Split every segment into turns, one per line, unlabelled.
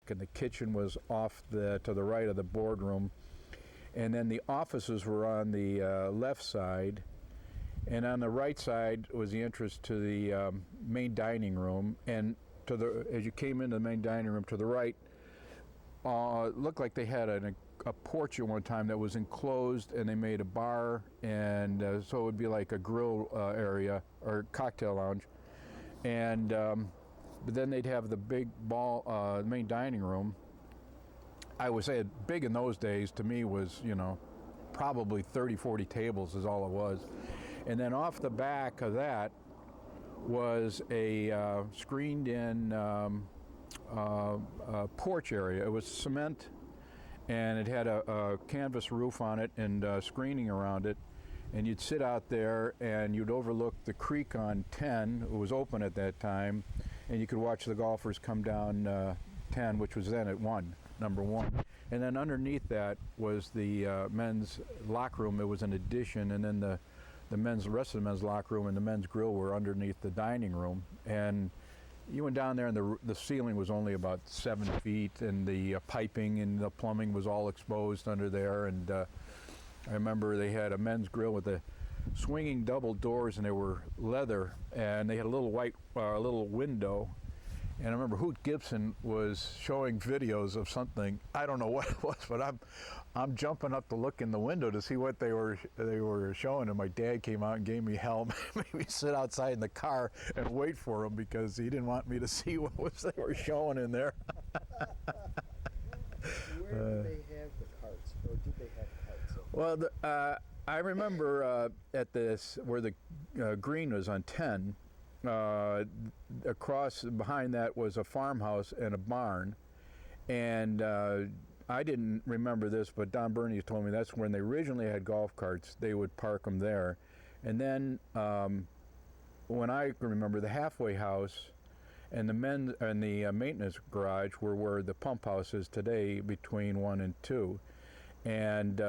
back, and the kitchen was off to the right of the boardroom. And then the offices were on the left side. And on the right side was the entrance to the main dining room. And as you came into the main dining room to the right, it looked like they had a porch at one time that was enclosed, and they made a bar, and so it would be like a grill area or cocktail lounge. And but then they'd have the big main dining room. I would say big in those days to me was, probably 30, 40 tables is all it was. And then off the back of that was a screened-in porch area. It was cement, and it had a canvas roof on it and screening around it. And you'd sit out there and you'd overlook the creek on 10. It was open at that time, and you could watch the golfers come down 10, which was then at number 1. And then underneath that was the men's locker room. It was an addition, and then the rest of the men's locker room and the men's grill were underneath the dining room. And you went down there, and the ceiling was only about 7 feet, and the piping and the plumbing was all exposed under there. And I remember they had a men's grill with the swinging double doors, and they were leather, and they had a little little window. And I remember Hoot Gibson was showing videos of something. I don't know what it was, but I'm jumping up to look in the window to see what they were showing. And my dad came out and gave me hell, made me sit outside in the car and wait for him because he didn't want me to see what they were showing in there.
Where did they have the carts, or did they have carts?
Well, I remember at where the green was on 10. Across behind that was a farmhouse and a barn, and I didn't remember this, but Don Burney told me that's when they originally had golf carts. They would park them there, and then when I remember, the halfway house and the maintenance garage were where the pump house is today, between 1 and 2, and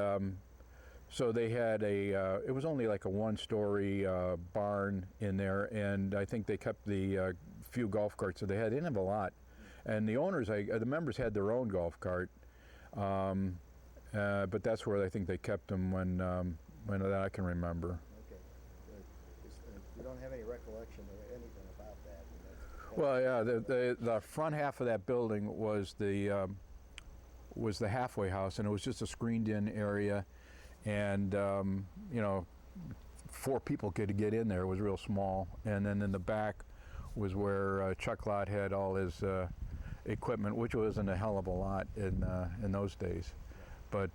so they had it was only like a 1-story barn in there, and I think they kept the few golf carts that they had. They didn't have a lot. And the members had their own golf cart, but that's where I think they kept them when I can remember.
Okay. You don't have any recollection or anything about that?
Well, yeah, the front half of that building was the halfway house, and it was just a screened-in area. And 4 people could get in there. It was real small. And then in the back was where Chuck Lott had all his equipment, which wasn't a hell of a lot in those days. But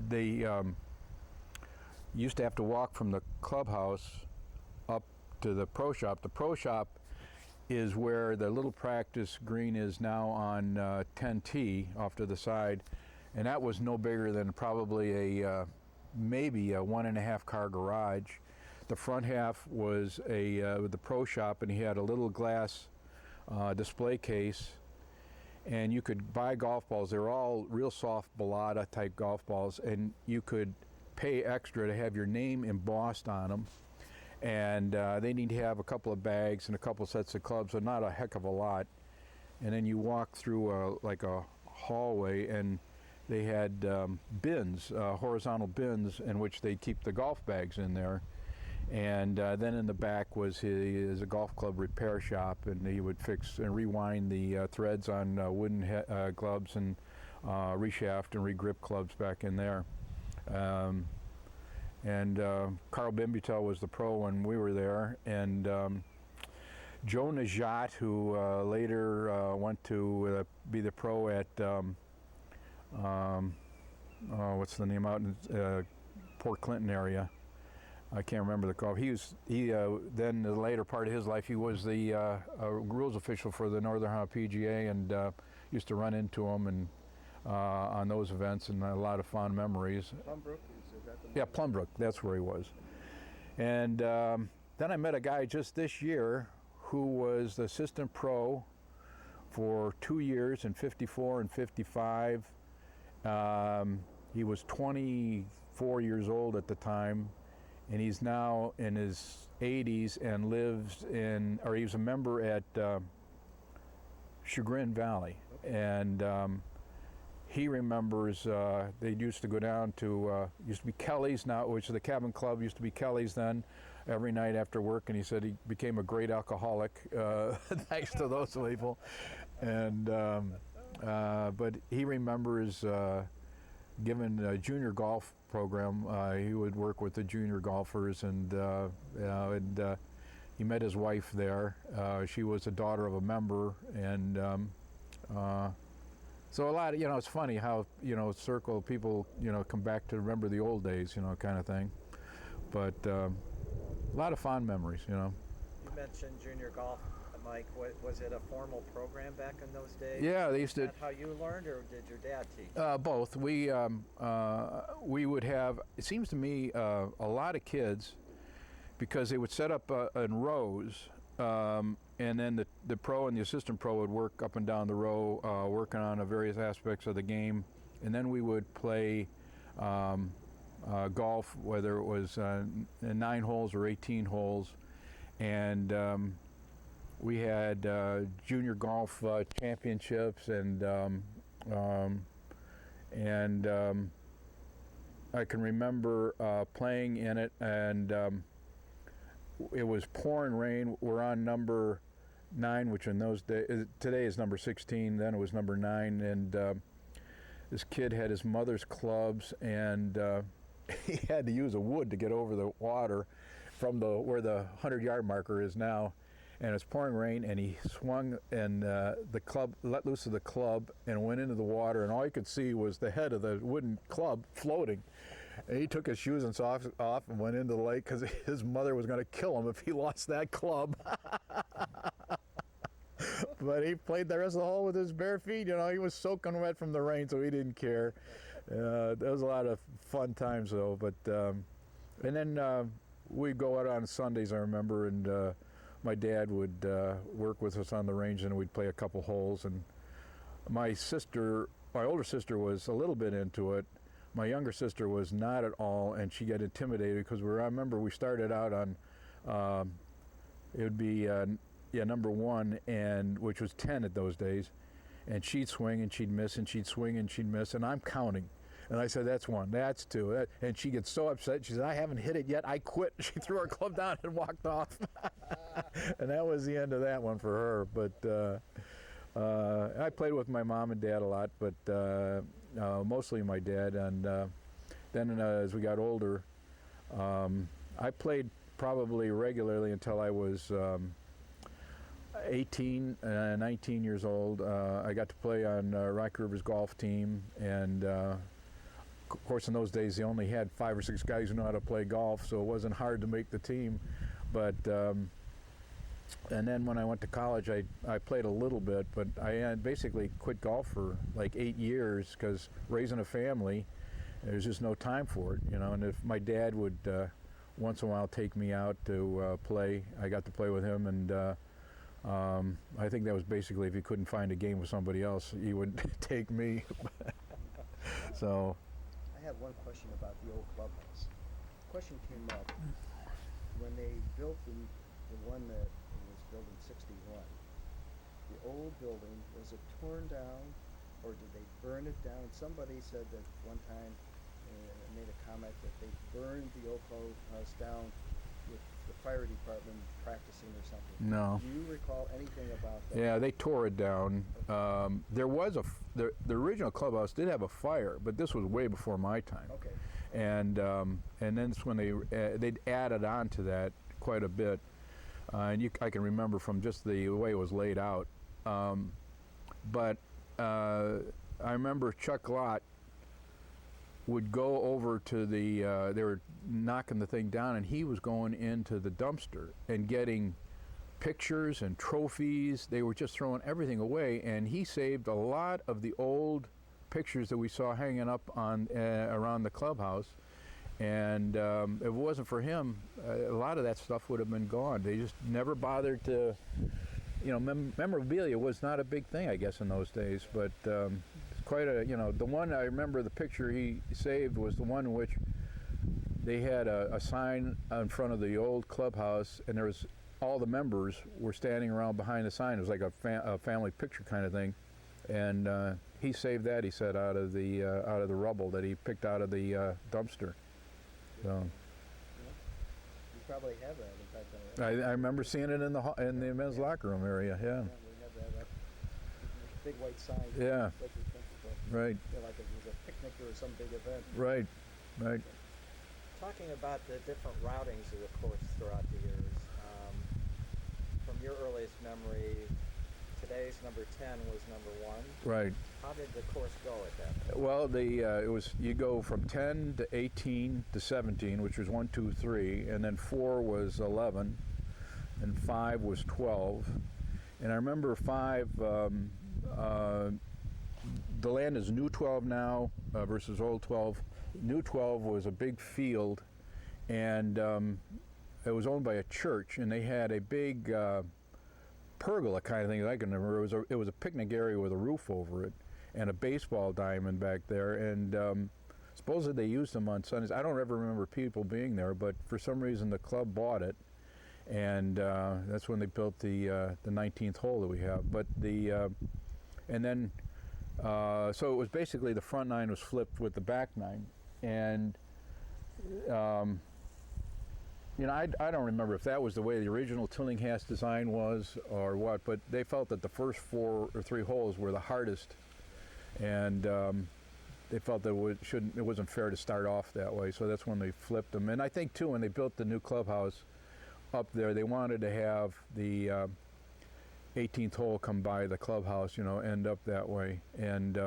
they used to have to walk from the clubhouse up to the pro shop. The pro shop is where the little practice green is now on 10T off to the side. And that was no bigger than probably maybe a 1.5 car garage. The front half was the pro shop, and he had a little glass display case, and you could buy golf balls. They were all real soft Bellata type golf balls, and you could pay extra to have your name embossed on them. And they need to have a couple of bags and a couple of sets of clubs, so not a heck of a lot. And then you walk through like a hallway, and they had bins, horizontal bins, in which they keep the golf bags in there. And then in the back was his golf club repair shop, and he would fix and rewind the threads on wooden clubs and reshaft and regrip clubs back in there. And Carl Bimbutel was the pro when we were there, and Joe Najat, who later went to be the pro at what's the name out in Port Clinton area? I can't remember the golf. Then in the later part of his life, he was the rules official for the Northern Ohio PGA, and used to run into him and on those events, and a lot of fond memories.
Plumbrook, is that the one?
Yeah, Plumbrook, that's where he was. And then I met a guy just this year who was the assistant pro for 2 years in 54 and 55. He was 24 years old at the time, and he's now in his 80s and lives he was a member at Chagrin Valley, and he remembers they used to go down to used to be Kelly's now, which is the cabin club used to be Kelly's then, every night after work, and he said he became a great alcoholic thanks to those people, and but he remembers given a junior golf program, he would work with the junior golfers, and he met his wife there. She was a daughter of a member, and so a lot of, it's funny how, circle people, come back to remember the old days, kind of thing. But a lot of fond memories,
You mentioned junior golf, Mike. Was it a formal program back in those days?
Yeah, they used to.
Is that how you learned, or did your dad teach?
Both. We would have, it seems to me, a lot of kids, because they would set up in rows, and then the pro and the assistant pro would work up and down the row, working on the various aspects of the game, and then we would play golf, whether it was 9 holes or 18 holes, and we had junior golf championships, and I can remember playing in it, and it was pouring rain. We're on number 9, which in those days, today is number 16, then it was number 9, and this kid had his mother's clubs, and he had to use a wood to get over the water from where the 100-yard marker is now, and it's pouring rain, and he swung, and the club let loose of the club and went into the water, and all you could see was the head of the wooden club floating. And he took his shoes and socks off and went into the lake because his mother was going to kill him if he lost that club. But he played the rest of the hole with his bare feet. He was soaking wet from the rain, so he didn't care. There was a lot of fun times, though. But and then we'd go out on Sundays, I remember, and my dad would work with us on the range, and we'd play a couple holes. And my older sister was a little bit into it. My younger sister was not at all, and she got intimidated because I remember we started out on, it would be number 1, and which was 10 at those days, and she'd swing and she'd miss, and she'd swing and she'd miss, and I'm counting. And I said, that's 1, that's 2. And she gets so upset. She said, I haven't hit it yet. I quit. She threw her club down and walked off. And that was the end of that one for her. But I played with my mom and dad a lot, but mostly my dad. And then as we got older, I played probably regularly until I was 18, 19 years old. I got to play on Rock River's golf team, and of course in those days they only had 5 or 6 guys who know how to play golf, so it wasn't hard to make the team. But and then when I went to college, I played a little bit, but I had basically quit golf for like 8 years because raising a family, there's just no time for it, And if my dad would once in a while take me out to play, I got to play with him, and I think that was basically if he couldn't find a game with somebody else, he would take me. So.
I have one question about the old clubhouse. Question came up when they built the one that was built in '61. The old building, was it torn down, or did they burn it down? Somebody said that one time, made a comment that they burned the old clubhouse down with the fire department practicing or something.
No.
Do you recall anything about that?
Yeah, they tore it down. There was the original clubhouse did have a fire, but this was way before my time.
Okay.
And then it's when they'd added on to that quite a bit, and I can remember from just the way it was laid out. But I remember Chuck Lott would go over to they were knocking the thing down, and he was going into the dumpster and getting pictures and trophies. They were just throwing everything away, and he saved a lot of the old pictures that we saw hanging up on around the clubhouse. And if it wasn't for him, a lot of that stuff would have been gone. They just never bothered to, memorabilia was not a big thing, I guess, in those days, but quite a, the one I remember, the picture he saved was the one in which they had a sign in front of the old clubhouse, and there was all the members were standing around behind the sign. It was like a family picture kind of thing, and he saved that, he said, out of the rubble that he picked out of the dumpster. So
You probably have that in fact.
I remember seeing it in the men's locker room area. Yeah.
We have that big white sign.
Yeah.
Like we think of,
Right.
like it was a picnic or some big event.
Right. Right.
Talking about the different routings of the course throughout the years, from your earliest memory, today's number 10 was number 1.
Right.
How did the course go at that point?
Well, it was, you go from 10 to 18 to 17, which was 1, 2, 3, and then 4 was 11, and 5 was 12. And I remember 5, the land is new 12 now versus old 12. New 12 was a big field, and it was owned by a church, and they had a big pergola kind of thing that I can remember. It was a picnic area with a roof over it, and a baseball diamond back there, and supposedly they used them on Sundays. I don't ever remember people being there, but for some reason the club bought it, and that's when they built the 19th hole that we have. But and then so it was basically the front 9 was flipped with the back 9, and you know, I don't remember if that was the way the original Tillinghast design was or what, but they felt that the first 4 or 3 holes were the hardest, and they felt that it wasn't fair to start off that way, so that's when they flipped them. And I think too, when they built the new clubhouse up there, they wanted to have the 18th hole come by the clubhouse, you know, end up that way, and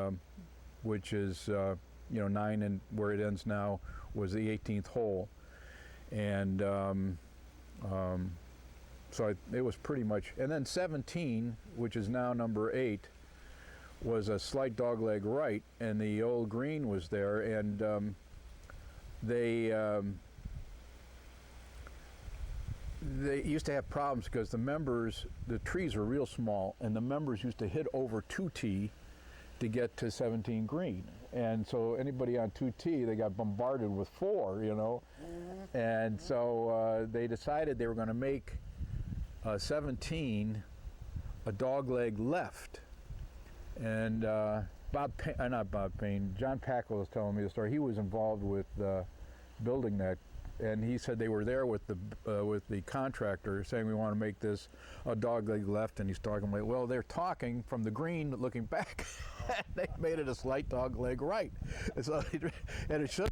which is you know, 9 and where it ends now was the 18th hole. And so it was pretty much, and then 17, which is now number 8, was a slight dogleg right, and the old green was there, and they used to have problems because the trees were real small, and the members used to hit over 2T to get to 17 green. And so anybody on 2T, they got bombarded with 4, you know. And so they decided they were going to make 17 a dogleg left. And John Packle was telling me the story. He was involved with building that, and he said they were there with the contractor saying, we want to make this a dogleg left, and he's talking like, well, they're talking from the green looking back. They made it a slight dogleg right. And so, and it should